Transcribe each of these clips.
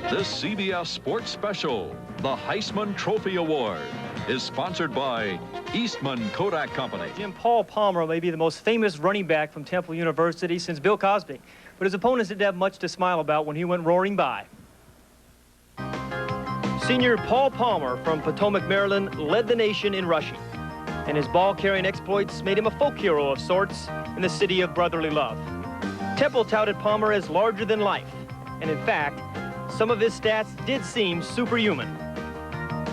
This CBS Sports Special, the Heisman Trophy Award, is sponsored by Eastman Kodak Company. Jim, Paul Palmer may be the most famous running back from Temple University since Bill Cosby, but his opponents didn't have much to smile about when he went roaring by. Senior Paul Palmer from Potomac, Maryland, led the nation in rushing, and his ball-carrying exploits made him a folk hero of sorts in the city of brotherly love. Temple touted Palmer as larger than life, and in fact, some of his stats did seem superhuman.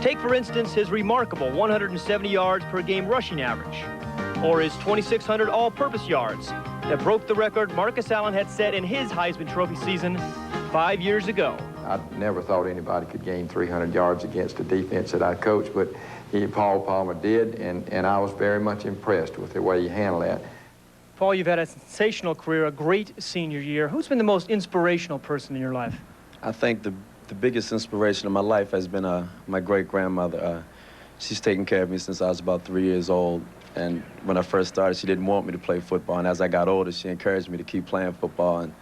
Take, for instance, his remarkable 170 yards per game rushing average, or his 2,600 all-purpose yards that broke the record Marcus Allen had set in his Heisman Trophy season 5 years ago. I never thought anybody could gain 300 yards against the defense that I coached, but Paul Palmer did, and I was very much impressed with the way he handled that. Paul, you've had a sensational career, a great senior year. Who's been the most inspirational person in your life? I think the biggest inspiration of my life has been my great-grandmother. She's taken care of me since I was about 3 years old. And when I first started, she didn't want me to play football. And as I got older, she encouraged me to keep playing football. And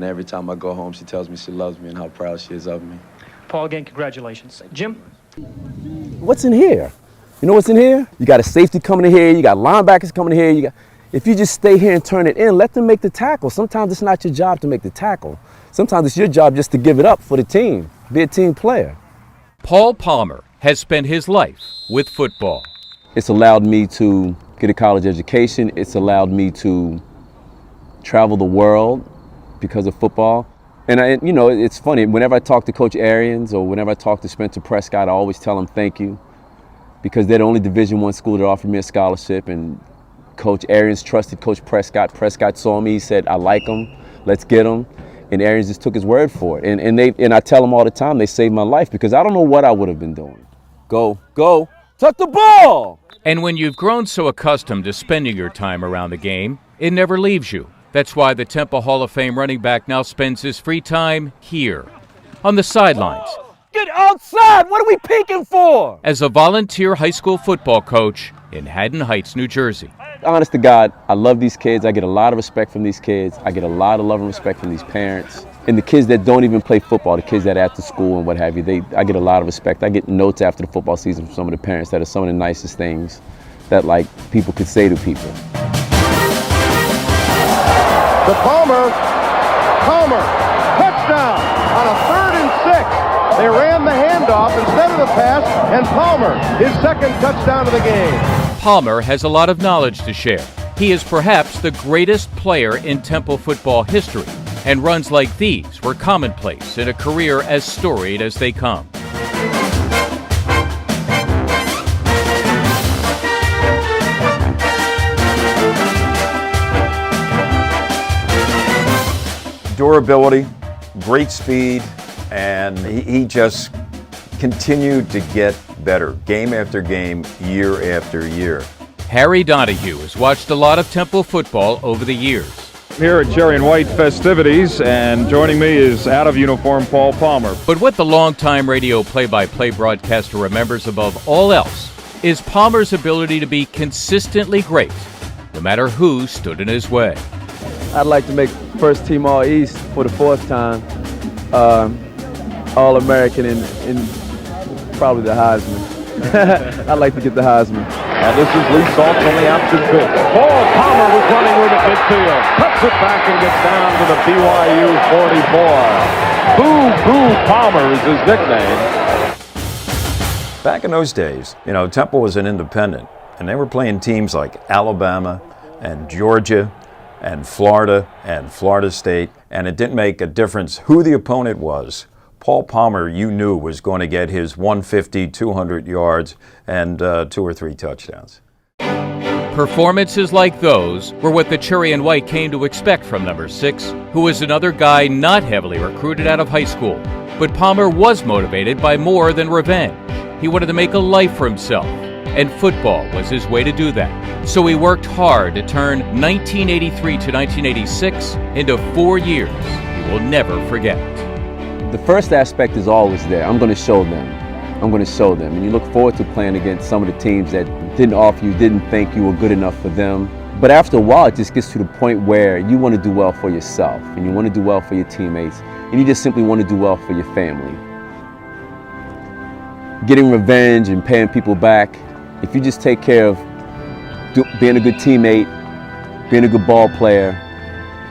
every time I go home, she tells me she loves me and how proud she is of me. Paul, again, congratulations. Jim? What's in here? You know what's in here? You got a safety coming in here. You got linebackers coming in here. If you just stay here and turn it in, let them make the tackle. Sometimes it's not your job to make the tackle. Sometimes it's your job just to give it up for the team, be a team player. Paul Palmer has spent his life with football. It's allowed me to get a college education. It's allowed me to travel the world because of football. And it's funny, whenever I talk to Coach Arians or whenever I talk to Spencer Prescott, I always tell them thank you, because they're the only Division I school that offered me a scholarship. And Coach Arians trusted Coach Prescott. Prescott saw me, he said, I like him, let's get him. And Arians just took his word for it. And I tell them all the time, they saved my life, because I don't know what I would have been doing. Go, tuck the ball! And when you've grown so accustomed to spending your time around the game, it never leaves you. That's why the Temple Hall of Fame running back now spends his free time here, on the sidelines. Get outside! What are we peeking for? As a volunteer high school football coach in Haddon Heights, New Jersey. Honest to God, I love these kids. I get a lot of respect from these kids. I get a lot of love and respect from these parents. And the kids that don't even play football, the kids that are after school and what have you, I get a lot of respect. I get notes after the football season from some of the parents that are some of the nicest things that people could say to people. To Palmer, touchdown on a 3rd and 6. They ran the handoff instead of the pass, and Palmer, his second touchdown of the game. Palmer has a lot of knowledge to share. He is perhaps the greatest player in Temple football history, and runs like these were commonplace in a career as storied as they come. Durability, great speed, and he just continued to get better game after game, year after year. Harry Donahue has watched a lot of Temple football over the years. Here at Cherry and White festivities, and joining me is out-of-uniform Paul Palmer. But what the longtime radio play-by-play broadcaster remembers above all else is Palmer's ability to be consistently great, no matter who stood in his way. I'd like to make first team All-East for the 4th time, All-American in probably the Heisman. I'd like to get the Heisman. And this is Lee Saltz on the opposite pitch. Paul Palmer was running with it midfield. Cuts it back and gets down to the BYU 44. Boo Boo Palmer is his nickname. Back in those days, Temple was an independent, and they were playing teams like Alabama and Georgia and Florida State, and it didn't make a difference who the opponent was. Paul Palmer, you knew, was going to get his 150, 200 yards, and 2 or 3 touchdowns. Performances like those were what the Cherry and White came to expect from number 6, who was another guy not heavily recruited out of high school. But Palmer was motivated by more than revenge. He wanted to make a life for himself, and football was his way to do that. So he worked hard to turn 1983 to 1986 into 4 years he will never forget. The first aspect is always there. I'm going to show them. And you look forward to playing against some of the teams that didn't offer you, didn't think you were good enough for them. But after a while, it just gets to the point where you want to do well for yourself, and you want to do well for your teammates, and you just simply want to do well for your family. Getting revenge and paying people back, if you just take care of being a good teammate, being a good ball player,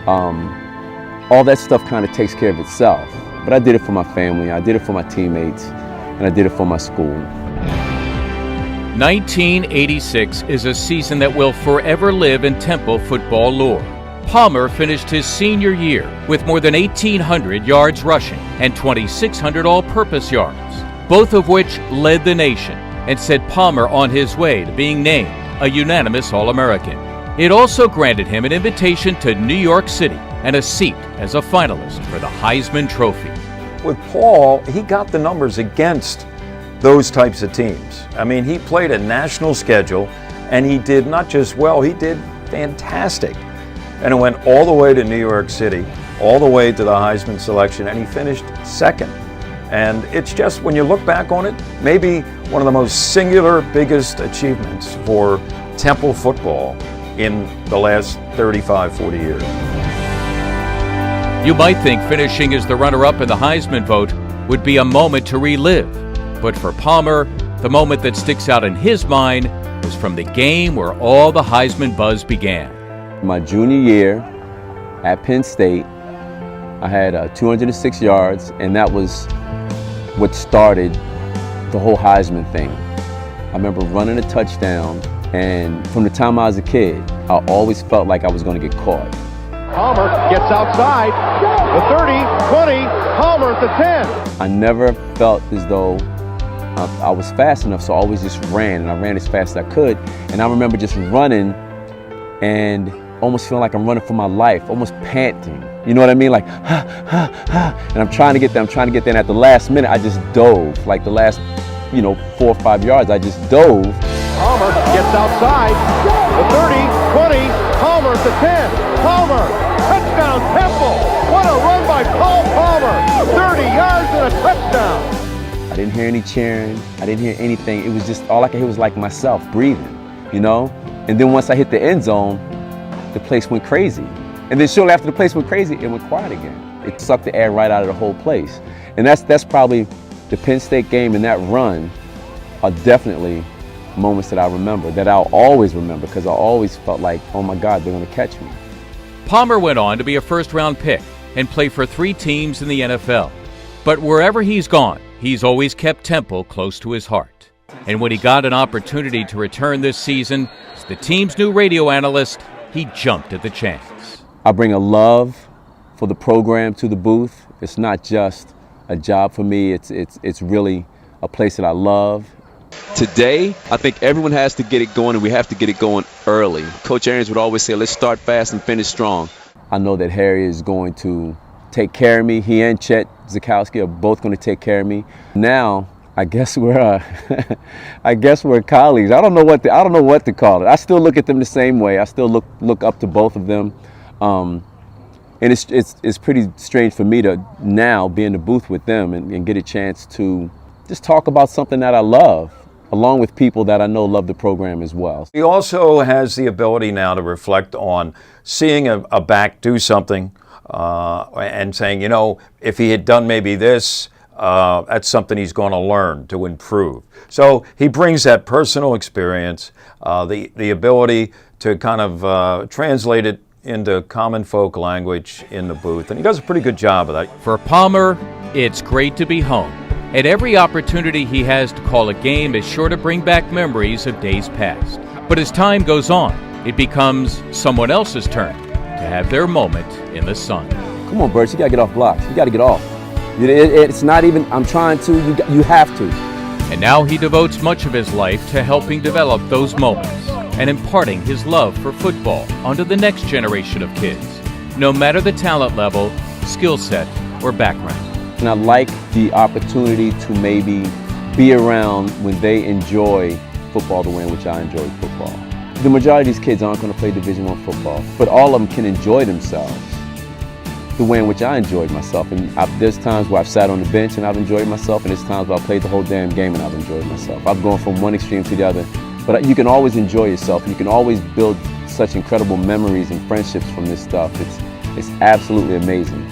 all that stuff kind of takes care of itself. But I did it for my family, I did it for my teammates, and I did it for my school. 1986 is a season that will forever live in Temple football lore. Palmer finished his senior year with more than 1,800 yards rushing and 2,600 all-purpose yards, both of which led the nation and set Palmer on his way to being named a unanimous All-American. It also granted him an invitation to New York City and a seat as a finalist for the Heisman Trophy. With Paul, he got the numbers against those types of teams. I mean, he played a national schedule, and he did not just well, he did fantastic. And it went all the way to New York City, all the way to the Heisman selection, and he finished second. And it's just, when you look back on it, maybe one of the most singular, biggest achievements for Temple football in the last 35, 40 years. You might think finishing as the runner-up in the Heisman vote would be a moment to relive. But for Palmer, the moment that sticks out in his mind was from the game where all the Heisman buzz began. My junior year at Penn State, I had 206 yards, and that was what started the whole Heisman thing. I remember running a touchdown, and from the time I was a kid, I always felt like I was going to get caught. Palmer gets outside, the 30, 20, Palmer at the 10. I never felt as though I was fast enough, so I always just ran, and I ran as fast as I could. And I remember just running and almost feeling like I'm running for my life, almost panting. You know what I mean? Like, and I'm trying to get there, and at the last minute, I just dove. Like the last, 4 or 5 yards, I just dove. Palmer gets outside, the 30, 20, Palmer at the 10. Palmer, touchdown Temple. What a run by Paul Palmer. 30 yards and a touchdown. I didn't hear any cheering. I didn't hear anything. It was just, all I could hear was like myself breathing, And then once I hit the end zone, the place went crazy. And then shortly after the place went crazy, it went quiet again. It sucked the air right out of the whole place. And that's probably the Penn State game, and that run are definitely moments that I remember, that I'll always remember, because I always felt like, oh my God, they're going to catch me. Palmer went on to be a first-round pick and play for 3 teams in the NFL. But wherever he's gone, he's always kept Temple close to his heart. And when he got an opportunity to return this season as the team's new radio analyst, he jumped at the chance. I bring a love for the program to the booth. It's not just a job for me. It's really a place that I love. Today, I think everyone has to get it going, and we have to get it going early. Coach Arians would always say, let's start fast and finish strong. I know that Harry is going to take care of me. He and Chet Zukowski are both going to take care of me. Now, I guess we're colleagues. I don't know what to call it. I still look at them the same way. I still look up to both of them. And it's pretty strange for me to now be in the booth with them and get a chance to just talk about something that I love, along with people that I know love the program as well. He also has the ability now to reflect on seeing a back do something and saying, if he had done maybe this, that's something he's going to learn to improve. So he brings that personal experience, the ability to kind of translate it into common folk language in the booth, and he does a pretty good job of that. For Palmer, it's great to be home. And every opportunity he has to call a game is sure to bring back memories of days past. But as time goes on, it becomes someone else's turn to have their moment in the sun. Come on, Bert, you got to get off blocks. You got to get off. It's not even, I'm trying to, you have to. And now he devotes much of his life to helping develop those moments and imparting his love for football onto the next generation of kids, no matter the talent level, skill set, or background. And I like the opportunity to maybe be around when they enjoy football the way in which I enjoy football. The majority of these kids aren't going to play Division I football, but all of them can enjoy themselves the way in which I enjoyed myself. And there's times where I've sat on the bench and I've enjoyed myself, and there's times where I've played the whole damn game and I've enjoyed myself. I've gone from one extreme to the other, but you can always enjoy yourself. You can always build such incredible memories and friendships from this stuff. It's absolutely amazing.